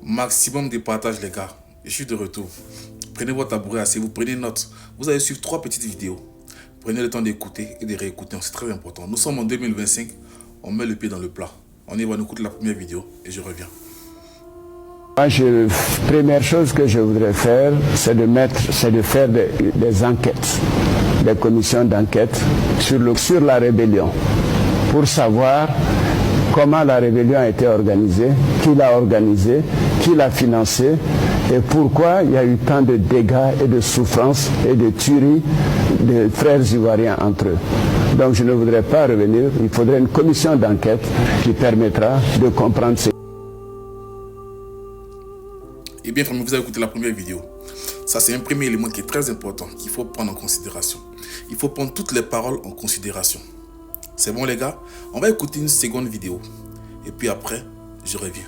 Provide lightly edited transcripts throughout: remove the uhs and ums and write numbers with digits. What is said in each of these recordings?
Maximum de partage, les gars. Je suis de retour. Prenez votre tabouret, asseyez-vous, prenez note. Vous allez suivre 3 petites vidéos. Prenez le temps d'écouter et de réécouter. C'est très important. Nous sommes en 2025. On met le pied dans le plat. On y va, nous écoute la première vidéo et je reviens. Première chose que je voudrais faire, c'est de faire des enquêtes, des commissions d'enquête sur la rébellion, pour savoir comment la rébellion a été organisée, qui l'a financée et pourquoi il y a eu tant de dégâts et de souffrances et de tueries de frères ivoiriens entre eux. Donc je ne voudrais pas revenir, il faudrait une commission d'enquête qui permettra de comprendre ces... Eh bien, vous avez écouté la première vidéo. Ça, c'est un premier élément qui est très important, qu'il faut prendre en considération. Il faut prendre toutes les paroles en considération. C'est bon, les gars? On va écouter une seconde vidéo. Et puis après, je reviens.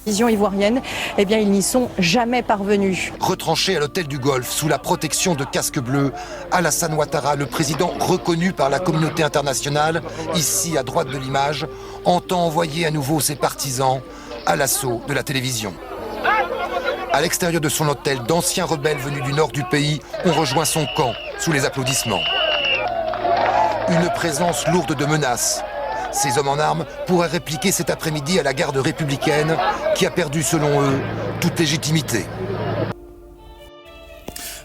Vision ivoirienne, eh bien, ils n'y sont jamais parvenus. Retranché à l'hôtel du Golfe, sous la protection de casques bleus, Alassane Ouattara, le président reconnu par la communauté internationale, ici à droite de l'image, entend envoyer à nouveau ses partisans à l'assaut de la télévision. À l'extérieur de son hôtel, d'anciens rebelles venus du nord du pays ont rejoint son camp sous les applaudissements. Une présence lourde de menaces. Ces hommes en armes pourraient répliquer cet après-midi à la garde républicaine qui a perdu, selon eux, toute légitimité.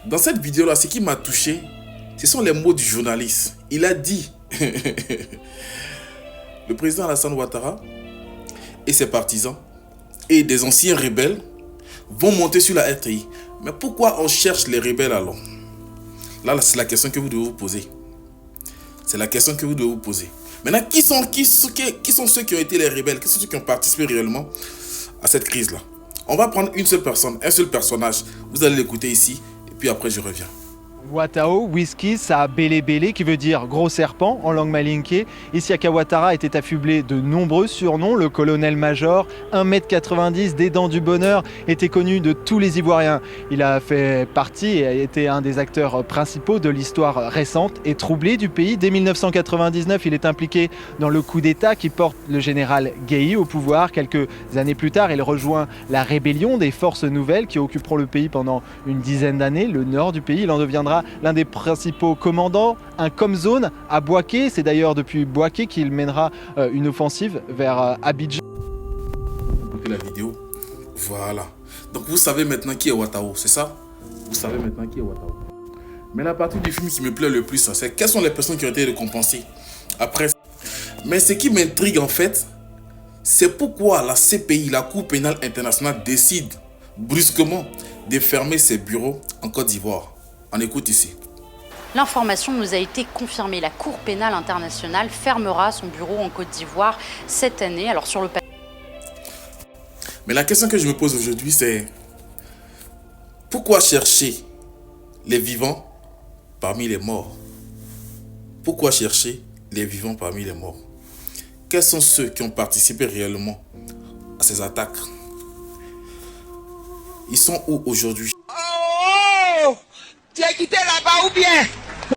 Dans cette vidéo-là, ce qui m'a touché, ce sont les mots du journaliste. Il a dit, le président Alassane Ouattara et ses partisans et des anciens rebelles vont monter sur la RTI. Mais pourquoi on cherche les rebelles alors? Là, c'est la question que vous devez vous poser. C'est la question que vous devez vous poser. Maintenant, qui sont ceux qui ont été les rebelles? Qui sont ceux qui ont participé réellement à cette crise-là? On va prendre une seule personne, un seul personnage. Vous allez l'écouter ici, et puis après, je reviens. Watao, whisky, ça a Bélé Bélé qui veut dire gros serpent en langue malinké. Isiaka Ouattara était affublé de nombreux surnoms. Le colonel-major, 1,90 m, des dents du bonheur, était connu de tous les Ivoiriens. Il a fait partie et a été un des acteurs principaux de l'histoire récente et troublée du pays. Dès 1999, il est impliqué dans le coup d'État qui porte le général Guéhi au pouvoir. Quelques années plus tard, il rejoint la rébellion des forces nouvelles qui occuperont le pays pendant une dizaine d'années. Le nord du pays, il en deviendra l'un des principaux commandants, un com-zone à Bouaké. C'est d'ailleurs depuis Bouaké qu'il mènera une offensive vers Abidjan. Écoutez la vidéo. Voilà. Donc vous savez maintenant qui est Ouattao, c'est ça? Vous savez maintenant qui est Ouattao. Mais la partie du film qui me plaît le plus, c'est quelles sont les personnes qui ont été récompensées après. Mais ce qui m'intrigue en fait, c'est pourquoi la CPI, la Cour pénale internationale, décide brusquement de fermer ses bureaux en Côte d'Ivoire. On écoute ici. L'information nous a été confirmée. La Cour pénale internationale fermera son bureau en Côte d'Ivoire cette année. Alors sur le... Mais la question que je me pose aujourd'hui, c'est pourquoi chercher les vivants parmi les morts? Pourquoi chercher les vivants parmi les morts? Quels sont ceux qui ont participé réellement à ces attaques? Ils sont où aujourd'hui? Tu es quitté là-bas ou bien?